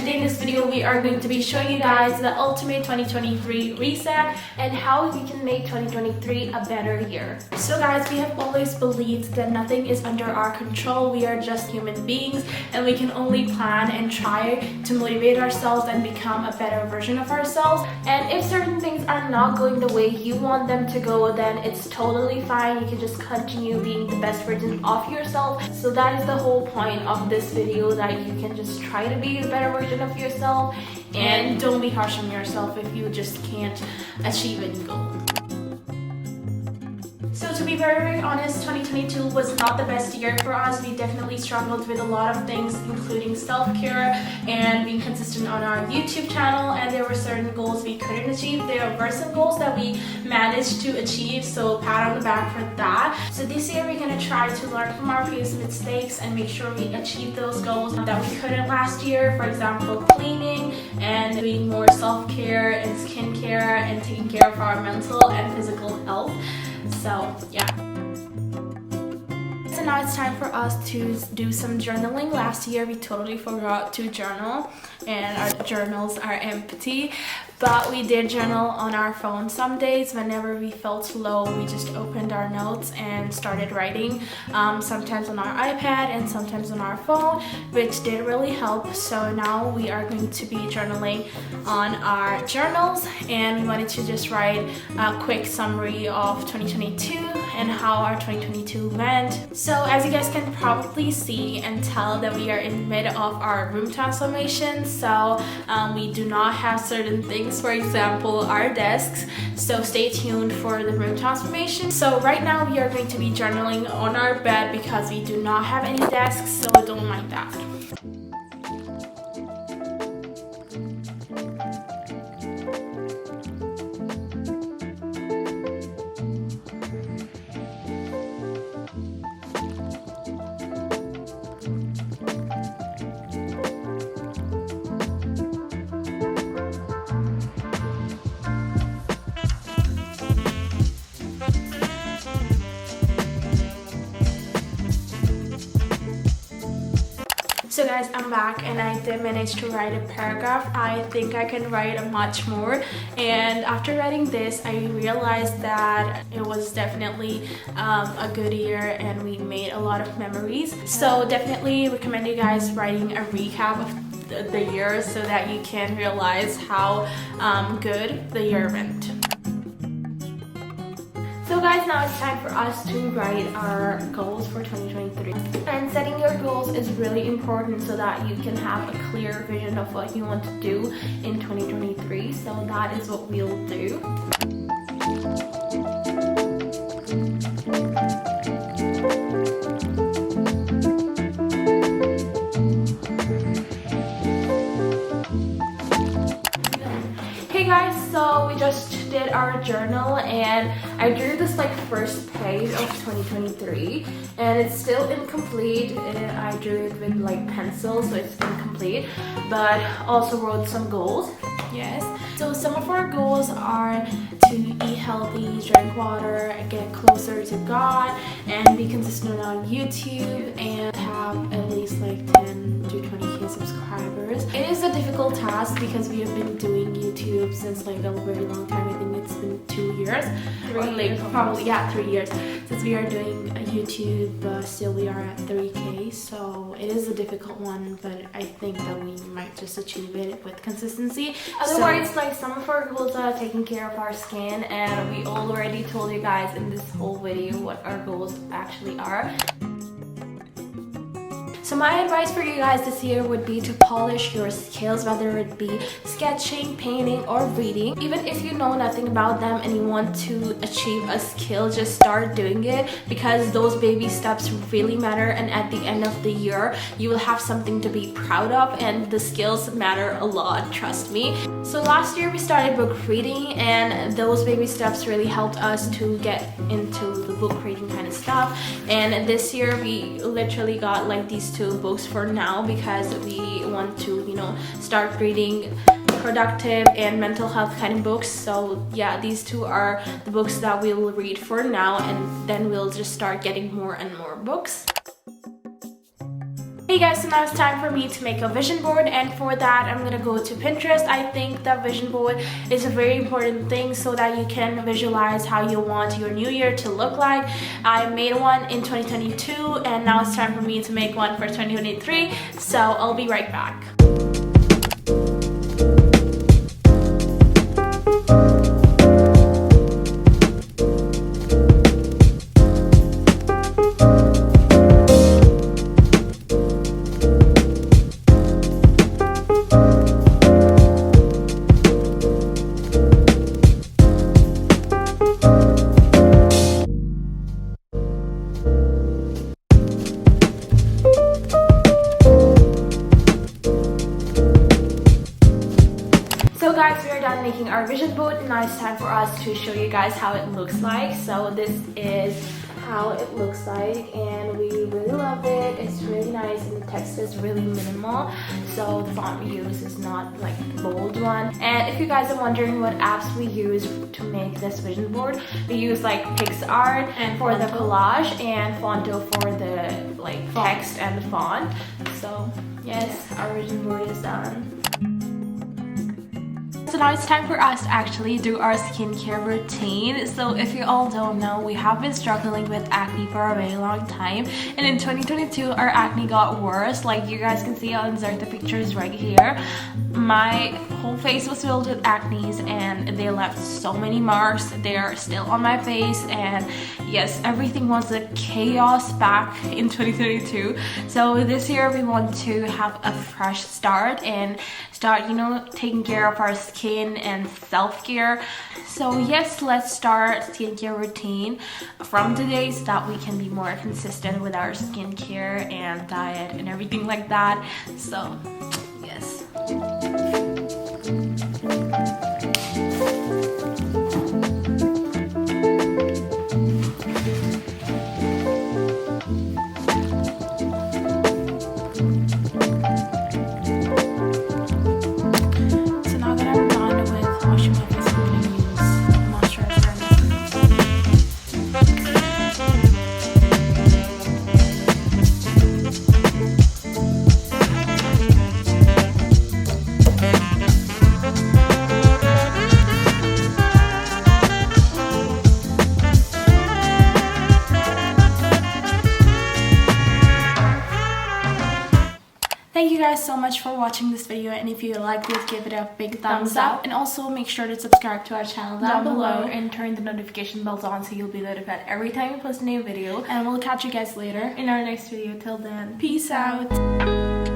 today in this video we are going to be showing you guys the ultimate 2023 reset and how we can make 2023 a better year. So guys, we have always believed that nothing is under our control. We are just human beings and we can only plan and try to motivate ourselves and become a better version of ourselves. And if certain things are not going the way you want them to go, then it's totally fine. You can just continue being the best version of yourself. So that is the whole point of this video, that you can just try to be a better version of yourself and don't be harsh on yourself if you just can't achieve any goal. So to be very, very honest, 2022 was not the best year for us. We definitely struggled with a lot of things, including self-care and being consistent on our YouTube channel, and there were certain goals we couldn't achieve. There were some goals that we managed to achieve, so pat on the back for that. So this year we're going to try to learn from our previous mistakes and make sure we achieve those goals that we couldn't last year. For example, cleaning and doing more self-care and skincare and taking care of our mental and physical health. So yeah. So now it's time for us to do some journaling. Last year we totally forgot to journal and our journals are empty, but we did journal on our phone some days. Whenever we felt low, we just opened our notes and started writing, sometimes on our iPad and sometimes on our phone, which did really help. So now we are going to be journaling on our journals, and we wanted to just write a quick summary of 2022 and how our 2022 went. So as you guys can probably see and tell, that we are in the mid of our room transformation. So we do not have certain things, for example our desks, so stay tuned for the room transformation. So right now we are going to be journaling on our bed because we do not have any desks, so don't mind that. So guys, I'm back and I did manage to write a paragraph. I think I can write much more, and after writing this I realized that it was definitely a good year and we made a lot of memories. So definitely recommend you guys writing a recap of the year so that you can realize how good the year went. So guys, now it's time for us to write our goals for 2023. And setting your goals is really important so that you can have a clear vision of what you want to do in 2023. So that is what we'll do. Hey guys, so we just did our journal and I drew this like first page of 2023 and it's still incomplete. I drew it with like pencil, so it's incomplete, but also wrote some goals. Yes, so some of our goals are to eat healthy, drink water, get closer to God, and be consistent on YouTube, and have at least like 10 to 20k subscribers. It is a difficult task because we have been doing YouTube since like a very long time. I think it's been 2 years. 3 years probably, yeah, 3 years since we are doing YouTube, but still we are at 3k, so it is a difficult one, but I think that we might just achieve it with consistency. Otherwise, so, like some of our goals are taking care of our skin, and we already told you guys in this whole video what our goals actually are. So my advice for you guys this year would be to polish your skills, whether it be sketching, painting, or reading. Even if you know nothing about them and you want to achieve a skill, just start doing it, because those baby steps really matter, and at the end of the year you will have something to be proud of, and the skills matter a lot, trust me. So last year we started book reading, and those baby steps really helped us to get into the book reading kind of stuff. And this year we literally got like these 2 books for now because we want to, you know, start reading productive and mental health kind of books. So yeah, these 2 are the books that we'll read for now, and then we'll just start getting more and more books. Hey guys, so now it's time for me to make a vision board, and for that I'm gonna go to Pinterest. I think that vision board is a very important thing so that you can visualize how you want your new year to look like. I made one in 2022 and now it's time for me to make one for 2023, so I'll be right back. So guys, we are done making our vision board and now it's time for us to show you guys how it looks like. So this is how it looks like and we really love it. It's really nice and the text is really minimal, so the font we use is not like the bold one. And if you guys are wondering what apps we use to make this vision board, we use like PixArt and for the collage and Fonto for the like text and the font. So yes, our vision board is done. So now it's time for us to actually do our skincare routine. So if you all don't know, we have been struggling with acne for a very long time, and in 2022 our acne got worse. Like you guys can see, I'll insert the pictures right here. My whole face was filled with acne and they left so many marks. They're still on my face, and yes, everything was a chaos back in 2022. So this year we want to have a fresh start and start, you know, taking care of our skin and self-care. So yes, let's start skincare routine from today so that we can be more consistent with our skincare and diet and everything like that. So yes. Thank you guys so much for watching this video, and if you liked it, give it a big thumbs up, and also make sure to subscribe to our channel down below and turn the notification bells on so you'll be notified every time we post a new video. And we'll catch you guys later in our next video. Till then, peace out.